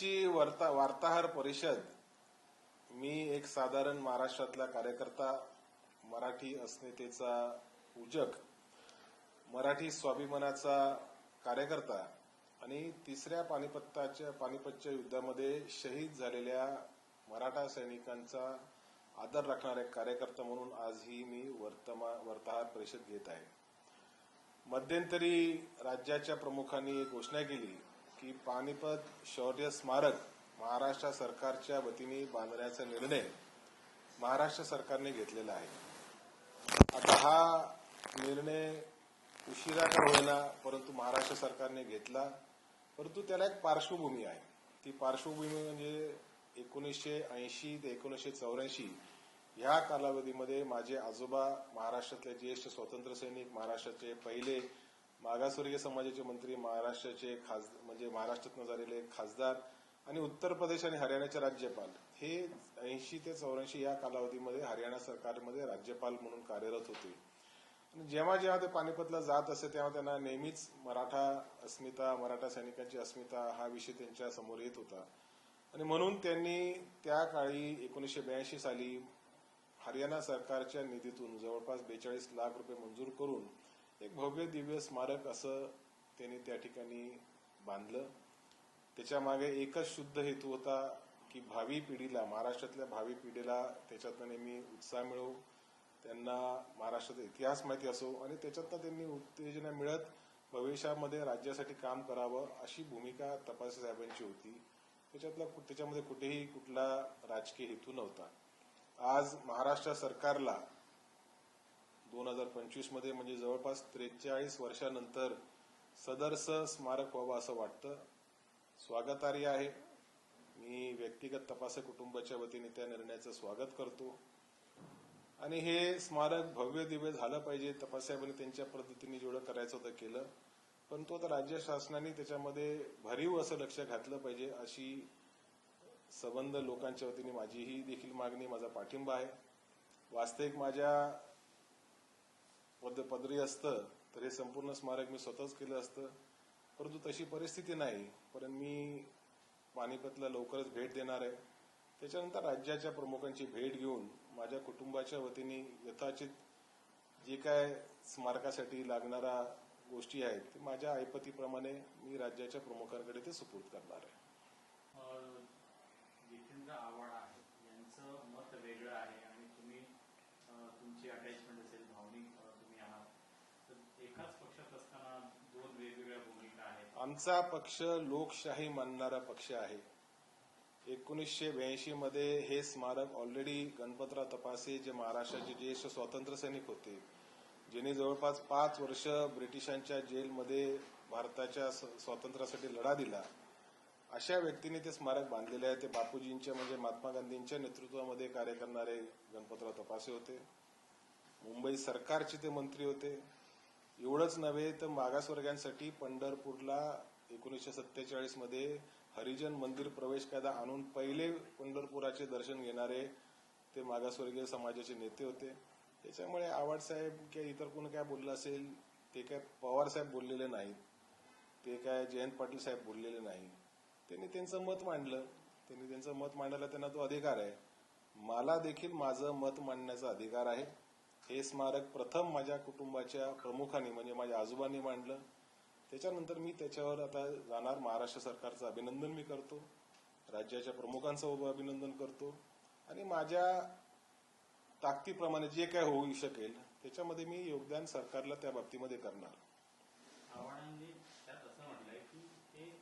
आजची वार्ताहर परिषद मी एक साधारण महाराष्ट्रातला कार्यकर्ता, मराठी अस्मितेचा पूजक, मराठी स्वाभिमानाचा कार्यकर्ता आणि तिसऱ्या पानिपतच्या युद्धामध्ये शहीद झालेल्या मराठा सैनिकांचा आदर राखणारा एक कार्यकर्ता म्हणून आजही मी वार्ताहर परिषद घेत आहे. मध्यंतरी राज्याच्या प्रमुखांनी एक घोषणा केली की पानिपत शौर्य स्मारक महाराष्ट्र सरकारच्या वतीने बांधण्याचा निर्णय महाराष्ट्र सरकारने घेतलेला आहे. आता हा निर्णय उशिरा का होईना परंतु महाराष्ट्र सरकारने घेतला, परंतु त्याला एक पार्श्वभूमी आहे. ती पार्श्वभूमी म्हणजे 1980 ते 1984 ह्या कालावधीमध्ये माझे आजोबा महाराष्ट्रातले ज्येष्ठ स्वातंत्र्य सैनिक, महाराष्ट्राचे पहिले मागासवर्गीय समाजाचे मंत्री, महाराष्ट्राचे म्हणजे महाराष्ट्रातून झालेले खासदार आणि उत्तर प्रदेश आणि हरियाणाचे राज्यपाल हे 80 ते 84 या कालावधीमध्ये हरियाणा सरकारमध्ये राज्यपाल म्हणून कार्यरत होते. आणि जेव्हा जेव्हा ते पानिपतला जात असे तेव्हा त्यांना नेहमीच मराठा अस्मिता, मराठा सैनिकांची अस्मिता हा विषय त्यांच्या समोर येत होता. आणि म्हणून त्यांनी त्या काळी 1982 साली हरियाणा सरकारच्या निधीतून जवळपास 42 लाख रुपये मंजूर करून एक भव्य दिव्य स्मारक असं त्यांनी त्या ठिकाणी बांधलं. त्याच्या मागे एकच शुद्ध हेतू होता की भावी पिढीला, महाराष्ट्रातल्या भावी पिढीला त्याच्यातनं नेहमी उत्साह मिळो, त्यांना महाराष्ट्राचा इतिहास माहिती असो आणि त्याच्यातनं त्यांनी उत्तेजना मिळत भविष्यामध्ये राज्यासाठी काम करावं अशी भूमिका तपासे साहेबांची होती. त्याच्यामध्ये कुठेही कुठला राजकीय हेतू नव्हता. आज महाराष्ट्र सरकारला 2025 मध्ये म्हणजे जवळपास 43 वर्षानंतर सदरचं स्मारक व्हावं असं वाटतं. स्वागतार्ह आहे. मी व्यक्तिगत तपासे कुटुंबाच्या वतीने त्या निर्णयाचं स्वागत करतो आणि हे स्मारक भव्य दिव्य झालं पाहिजे. तपासाहेबांनी त्यांच्या पद्धतीने जेवढं करायचं होतं केलं, पण तो आता राज्य शासनाने त्याच्यामध्ये भरीव असं लक्ष घातलं पाहिजे अशी संबंध लोकांच्या वतीने माझीही देखील मागणी, माझा पाठिंबा आहे. वास्तविक माझ्या पदरी असतं तर हे संपूर्ण स्मारक मी स्वतःच केलं असतं, परंतु तशी परिस्थिती नाही. पण मी पानिपतला लवकरच भेट देणार आहे. त्याच्यानंतर राज्याच्या प्रमुखांची भेट घेऊन माझ्या कुटुंबाच्या वतीने यथाचित जे काय स्मारकासाठी लागणाऱ्या गोष्टी आहेत ते माझ्या ऐपतीप्रमाणे मी राज्याच्या प्रमुखांकडे ते सुपूर्द करणार आहे. जितेंद्र आव्हाड यांचं मत वेगळं आहे आणि तुम्ही तुमची अटॅचमेंट असेल, भावनिक तुम्ही आहात, तर एकाच पक्षात असताना दोन वेगवेगळ्या भूमिका आहेत. आमचा पक्ष लोकशाही मानणारा पक्ष आहे. 1982 मध्ये हे स्मारक ऑलरेडी गणपतराव तपासे जे महाराष्ट्राचे ज्येष्ठ स्वातंत्र्य सैनिक होते, ज्यांनी जवळपास 5 वर्ष ब्रिटिशांच्या जेलमध्ये भारताच्या स्वातंत्र्यासाठी लढा दिला, अशा व्यक्तीने ते स्मारक बांधलेले आहे. ते बापूजींच्या म्हणजे महात्मा गांधींच्या नेतृत्वामध्ये कार्य करणारे गणपतराव तपासे होते. मुंबई सरकारचे ते मंत्री होते. एवढंच नव्हे तर मागासवर्गीयांसाठी पंढरपूरला 1947 मध्ये हरिजन मंदिर प्रवेश कायदा आणून पहिले पंढरपुराचे दर्शन घेणारे ते मागासवर्गीय समाजाचे नेते होते. त्याच्यामुळे आव्हाड साहेब किंवा इतर कोणी काय बोललं असेल ते काय पवार साहेब बोललेले नाहीत, ते काय जयंत पाटील साहेब बोललेले नाही. त्यांनी त्यांचं मत मांडलं. त्यांनी त्यांचं मत मांडायला त्यांना तो अधिकार आहे. मला देखील माझं मत मांडण्याचा अधिकार आहे. हे स्मारक प्रथम माझ्या कुटुंबाच्या प्रमुखांनी म्हणजे माझ्या आजोबांनी मांडलं. त्याच्यानंतर मी त्याच्यावर आता जाणार. महाराष्ट्र सरकारचं अभिनंदन मी करतो, राज्याच्या प्रमुखांचं अभिनंदन करतो आणि माझ्या ताकदीप्रमाणे जे काय होऊ शकेल त्याच्यामध्ये मी योगदान सरकारला त्या बाबतीमध्ये करणार. आव्हाडांनी त्यात असं म्हटलंय की ते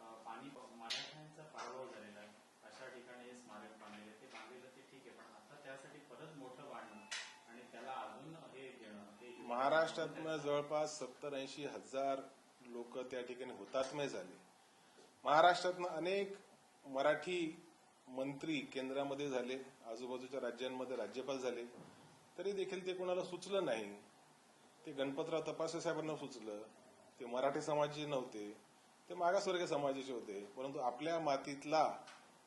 मराठ्यांचा पराभव झालेला आहे, अशा ठिकाणी हे स्मारक बांधलेले, ते बांधलेलं ते ठीक आहे, पण आता त्यासाठी परत मोठं बांधणं आणि त्याला अजून हे देणं. महाराष्ट्रातनं जवळपास 70-80 हजार लोक त्या ठिकाणी हुतात्मे झाले. महाराष्ट्रातनं अनेक मराठी मंत्री केंद्रामध्ये झाले, आजूबाजूच्या राज्यांमध्ये राज्यपाल झाले, तरी देखील ते कोणाला सुचलं नाही. ते गणपतराव तपासे साहेबांना सुचलं. ते मराठी समाजाचे नव्हते, ते मागासवर्गीय समाजाचे होते. परंतु आपल्या मातीतला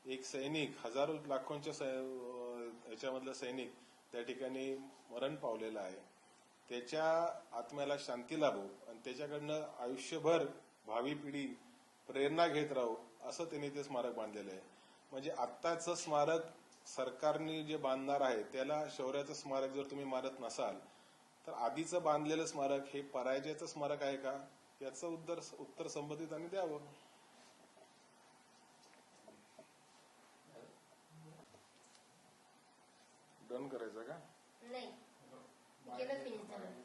एक सैनिक, हजारो लाखोंच्या ह्याच्यामधला सैनिक त्या ठिकाणी मरण पावलेला आहे. त्याच्या आत्म्याला शांती लाभो आणि त्याच्याकडनं आयुष्यभर भावी पिढी प्रेरणा घेत राहू असं त्यांनी ते स्मारक बांधलेलं आहे. म्हणजे आत्ताचं स्मारक सरकारने जे बांधणार आहे त्याला शौर्याचं स्मारक जर तुम्ही मानत नसाल तर आधीचं बांधलेलं स्मारक हे पराजयाचं स्मारक आहे का याचं उत्तर संबंधितांनी द्यावं. डन करायचं का? नाही केलं फिनिश झालं.